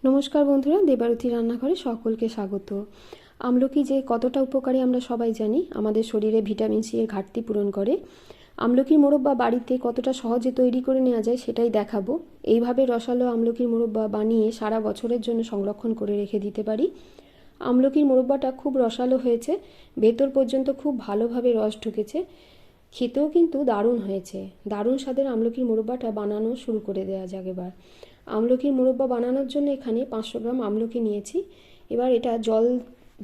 নমস্কার বন্ধুরা, দেবারতী রান্নাঘরে সকলকে স্বাগত। আমলকি যে কতটা উপকারী আমরা সবাই জানি। আমাদের শরীরে ভিটামিন সি এর ঘাটতি পূরণ করে। আমলকির মোরব্বা বাড়িতে কতটা সহজে তৈরি করে নেওয়া যায় সেটাই দেখাবো। এইভাবে রসালো আমলকির মোরব্বা বানিয়ে সারা বছরের জন্য সংরক্ষণ করে রেখে দিতে পারি। আমলকির মোরব্বাটা খুব রসালো হয়েছে, ভেতর পর্যন্ত খুব ভালোভাবে রস ঢুকেছে, খেতেও কিন্তু দারুণ হয়েছে। দারুণ স্বাদের আমলকির মোরব্বাটা বানানো শুরু করে দেওয়া যাক এবার। আমলকির মোরব্বা বানানোর জন্য এখানে 500 গ্রাম আমলকি নিয়েছি। এবার এটা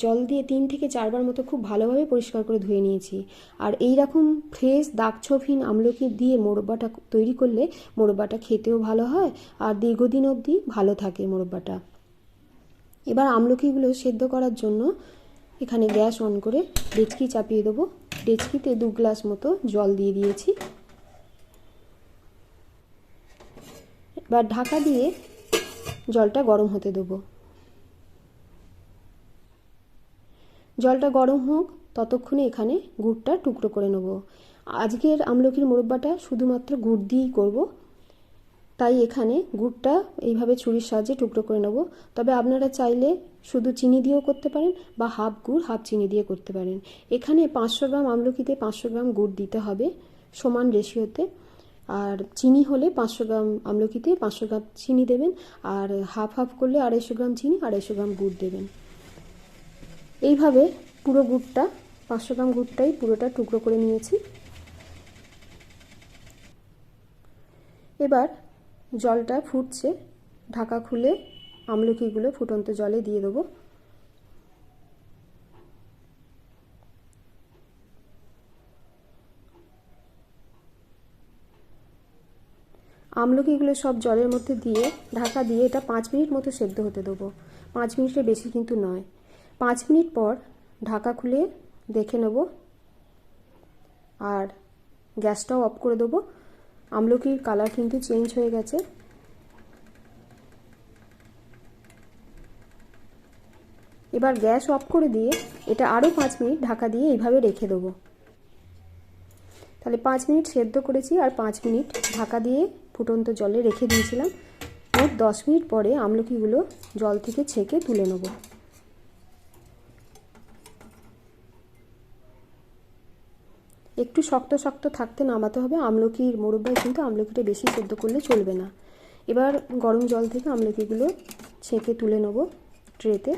জল দিয়ে 3 থেকে 4 বার মতো খুব ভালোভাবে পরিষ্কার করে ধুয়ে নিয়েছি। আর এই রকম ফ্রেশ দাগছোপহীন আমলকি দিয়ে মোরব্বাটা তৈরি করলে মোরব্বাটা খেতেও ভালো হয় আর দীর্ঘদিন অবধি ভালো থাকে মোরব্বাটা। এবার আমলকিগুলো সেদ্ধ করার জন্য এখানে গ্যাস অন করে ডেচকি চাপিয়ে দেবো। ডেচকিতে 2 গ্লাস মতো জল দিয়ে দিয়েছি। এবার ঢাকা দিয়ে জলটা গরম হতে দেবো। জলটা গরম হোক, ততক্ষণে এখানে গুড়টা টুকরো করে নেব। আজকের আমলকির মোরব্বাটা শুধুমাত্র গুড় দিয়েই করব, তাই এখানে গুড়টা এইভাবে ছুরির সাহায্যে টুকরো করে নেব। তবে আপনারা চাইলে শুধু চিনি দিয়েও করতে পারেন বা হাফ গুড় হাফ চিনি দিয়ে করতে পারেন। এখানে 500 গ্রাম আমলকিতে 500 গ্রাম গুড় দিতে হবে সমান রেশিওতে। আর চিনি হলে 500 গ্রাম আমলকিতে 500 গ্রাম চিনি দেবেন, আর হাফ হাফ করলে 250 গ্রাম চিনি 250 গ্রাম গুড় দেবেন। এইভাবে পুরো গুড়টা 500 গ্রাম গুড়টাই পুরোটা টুকরো করে নিয়েছি। এবার জলটা ফুটছে, ঢাকা খুলে আমলকিগুলো ফুটন্ত জলে দিয়ে দেবো। আমলকিগুলো সব জলের মধ্যে দিয়ে ঢাকা দিয়ে এটা 5 মিনিট মতো সেদ্ধ হতে দেবো। 5 মিনিটের বেশি কিন্তু নয়। 5 মিনিট পর ঢাকা খুলে দেখে নেব আর গ্যাসটাও অফ করে দেবো। আমলকির কালার কিন্তু চেঞ্জ হয়ে গেছে। এবার গ্যাস অফ করে দিয়ে এটা আরও 5 মিনিট ঢাকা দিয়ে এইভাবে রেখে দেবো। তাহলে 5 মিনিট সেদ্ধ করেছি আর 5 মিনিট ঢাকা দিয়ে ফুটন্ত জলে রেখে দিয়েছিলাম। মোট 10 মিনিট পরে আমলকিগুলো জল থেকে ছেঁকে তুলে নেব। একটু শক্ত শক্ত থাকতে নামাতে হবে। আমলকির মোরব্বায় কিন্তু আমলকিটা বেশি সেদ্ধ করলে চলবে না। এবার গরম জল থেকে আমলকিগুলো ছেঁকে তুলে নেব ট্রেতে।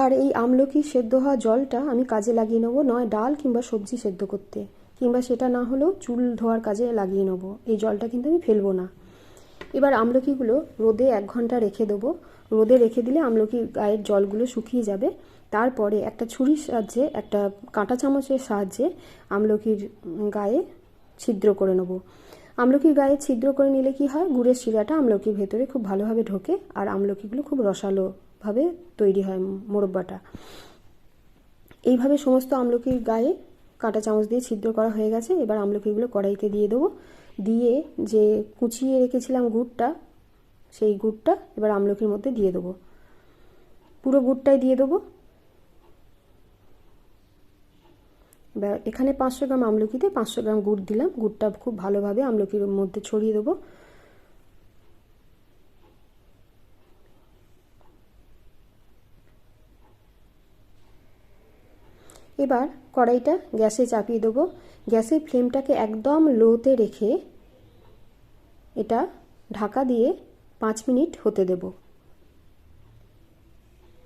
আর এই আমলকি সেদ্ধ হওয়া জলটা আমি কাজে লাগিয়ে নেবো, নয় ডাল কিংবা সবজি সেদ্ধ করতে, কিংবা সেটা না হলেও চুল ধোয়ার কাজে লাগিয়ে নেবো। এই জলটা কিন্তু আমি ফেলবো না। এবার আমলকিগুলো রোদে 1 ঘন্টা রেখে দেবো। রোদে রেখে দিলে আমলকির গায়ের জলগুলো শুকিয়ে যাবে। তারপরে একটা ছুরির সাহায্যে, একটা কাঁটা চামচের সাহায্যে আমলকির গায়ে ছিদ্র করে নেব। আমলকির গায়ে ছিদ্র করে নিলে কি হয়, গুড়ের শিরাটা আমলকির ভেতরে খুব ভালোভাবে ঢোকে আর আমলকিগুলো খুব রসালোভাবে তৈরি হয় মোরব্বাটা। এইভাবে সমস্ত আমলকির গায়ে কাঁটা চামচ দিয়ে ছিদ্র করা হয়ে গেছে। এবার আমলকিগুলো কড়াইতে দিয়ে দেবো। দিয়ে যে কুচিয়ে রেখেছিলাম গুড়টা, সেই গুড়টা এবার আমলকির মধ্যে দিয়ে দেবো। পুরো গুড়টাই দিয়ে দেবো। এবার এখানে 500 গ্রাম আমলকিতে 500 গ্রাম গুড় দিলাম। গুড়টা খুব ভালোভাবে আমলকির মধ্যে ছড়িয়ে দেবো। এবার কড়াইটা গ্যাসে চাপিয়ে দেবো। গ্যাসের ফ্লেমটাকে একদম লোতে রেখে এটা ঢাকা দিয়ে 5 মিনিট হতে দেব।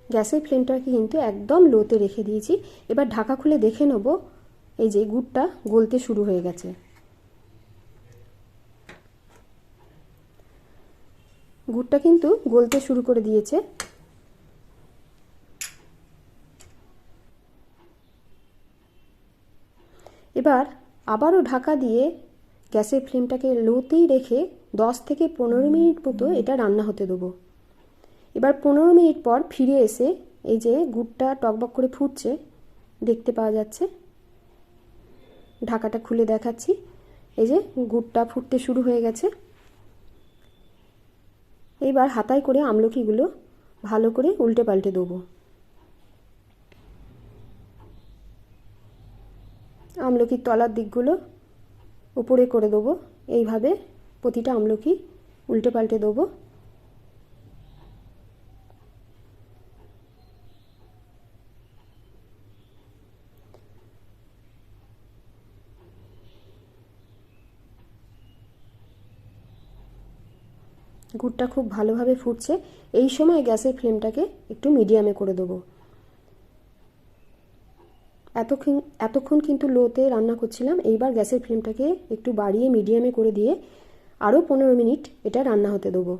গ্যাসের ফ্লেমটাকে কিন্তু একদম লোতে রেখে দিয়েছি। এবার ঢাকা খুলে দেখে নেব, এই যে গুড়টা গলতে শুরু হয়ে গেছে। গুড়টা কিন্তু গলতে শুরু করে দিয়েছে। এবার আবারও ঢাকা দিয়ে গ্যাসের ফ্লেমটাকে লোতেই রেখে 10 থেকে 15 মিনিট মতো এটা রান্না হতে দেবো। এবার 15 মিনিট পর ফিরে এসে এই যে গুড়টা টকবক করে ফুটছে দেখতে পাওয়া যাচ্ছে। ঢাকাটা খুলে দেখাচ্ছি, এই যে গুড়টা ফুটতে শুরু হয়ে গেছে। এইবার হাতায় করে আমলকিগুলো ভালো করে উল্টে পাল্টে দেবো। আমলকির তলার দিকগুলো উপরে করে দেবো। এইভাবে প্রতিটা আমলকি উল্টে পাল্টে দেবো। গুড়টা খুব ভালোভাবে ফুটছে। এই সময় গ্যাসের ফ্লেমটাকে একটু মিডিয়ামে করে দেবো। এতক্ষণ কিন্তু লোতে রান্না করছিলাম, এইবার গ্যাসের ফ্লেমটাকে একটু বাড়িয়ে মিডিয়ামে করে দিয়ে আরও 15 মিনিট এটা রান্না হতে দেবো।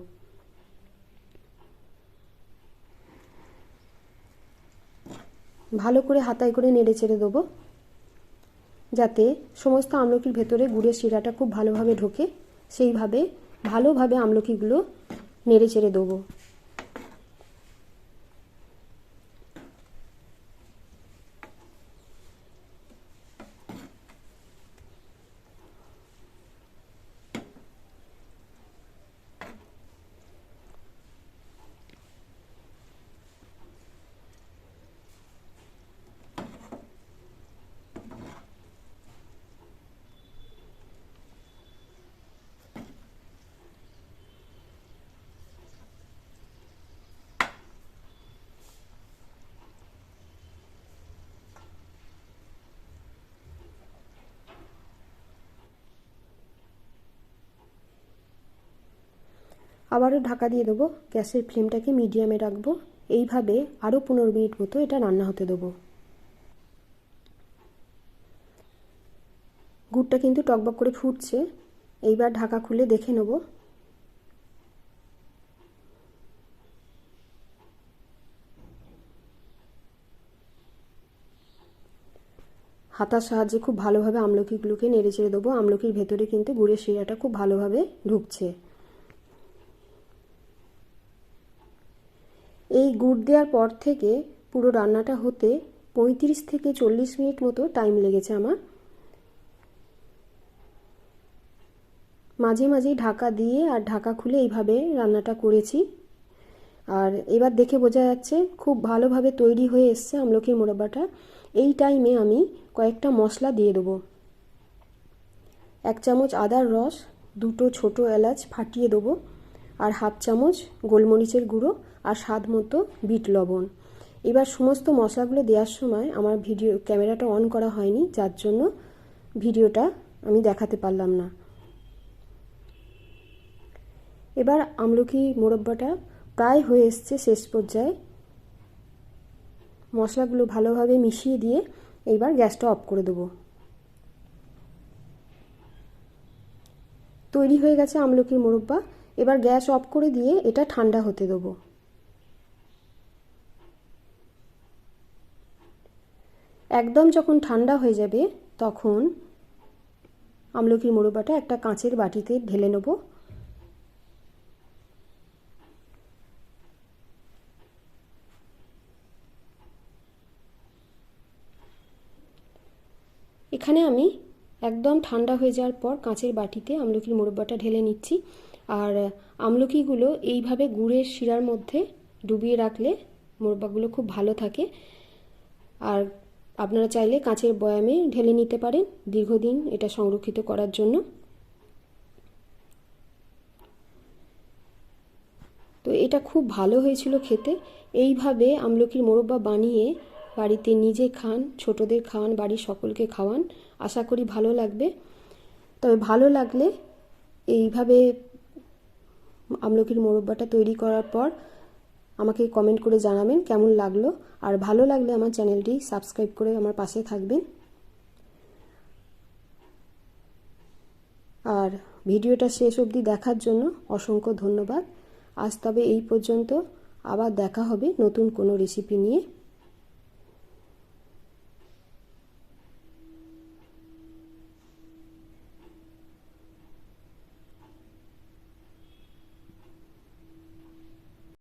ভালো করে হাতায় করে নেড়ে চেড়ে দেবো, যাতে সমস্ত আমলকির ভেতরে গুড়ের শিরাটা খুব ভালোভাবে ঢোকে। সেইভাবে ভালোভাবে আমলকিগুলো নেড়ে চেড়ে দেবো। আবারও ঢাকা দিয়ে দেবো, গ্যাসের ফ্লেমটাকে মিডিয়ামে রাখবো। এইভাবে আরও 15 মিনিট মতো এটা রান্না হতে দেবো। গুড়টা কিন্তু টকবক করে ফুটছে। এইবার ঢাকা খুলে দেখে নেব। হাতার সাহায্যে খুব ভালোভাবে আমলকিগুলোকে নেড়ে চেড়ে দেবো। আমলকির ভেতরে কিন্তু গুড়ের শিরাটা খুব ভালোভাবে ঢুকছে। এই গুড় দেওয়ার পর থেকে পুরো রান্নাটা হতে 35 থেকে 40 মিনিট মতো টাইম লেগেছে আমার। মাঝে মাঝেই ঢাকা দিয়ে আর ঢাকা খুলে এইভাবে রান্নাটা করেছি। আর এবার দেখে বোঝা যাচ্ছে খুব ভালোভাবে তৈরি হয়ে এসছে আমলকির মোরব্বাটা। এই টাইমে আমি কয়েকটা মশলা দিয়ে দেবো। 1 চামচ আদার রস, 2টো ছোটো এলাচ ফাটিয়ে দেবো, আর 1/2 চামচ গোলমরিচের গুঁড়ো, আর স্বাদ মতো বিট লবণ। এবার সমস্ত মশলাগুলো দেওয়ার সময় আমার ক্যামেরাটা অন করা হয়নি, যার জন্য ভিডিওটা আমি দেখাতে পারলাম না। এবার আমলকি মোরব্বাটা প্রায় হয়ে এসছে শেষ পর্যায়ে। মশলাগুলো ভালোভাবে মিশিয়ে দিয়ে এইবার গ্যাসটা অফ করে দেবো। তৈরি হয়ে গেছে আমলকির মোরব্বা। এবার গ্যাস অফ করে দিয়ে এটা ঠান্ডা হতে দেবো। একদম যখন ঠান্ডা হয়ে যাবে তখন আমলকির মোরব্বাটা একটা কাঁচের বাটিতে ঢেলে নেব। এখানে আমি একদম ঠান্ডা হয়ে যাওয়ার পর কাঁচের বাটিতে আমলকির মোরব্বাটা ঢেলে নিচ্ছি। আর আমলকিগুলো এইভাবে গুড়ের শিরার মধ্যে ডুবিয়ে রাখলে মোরব্বাগুলো খুব ভালো থাকে। আর আপনারা চাইলে কাঁচের বয়ামে ঢেলে নিতে পারেন দীর্ঘদিন এটা সংরক্ষিত করার জন্য। তো এটা খুব ভালো হয়েছিল খেতে। এইভাবে আমলকির মোরব্বা বানিয়ে বাড়িতে নিজে খান, ছোটদের খাওয়ান, বাড়ির সকলকে খাওয়ান। আশা করি ভালো লাগবে। তবে ভালো লাগলে এইভাবে আমলকির মোরব্বাটা তৈরি করার পর আমাকে কমেন্ট করে জানাবেন কেমন লাগলো। আর ভালো লাগলে আমার চ্যানেলটি সাবস্ক্রাইব করে আমার পাশে থাকবেন। আর ভিডিওটা শেষ অবধি দেখার জন্য অসংখ্য ধন্যবাদ। আজ তবে এই পর্যন্ত, আবার দেখা হবে নতুন কোনো রেসিপি নিয়ে।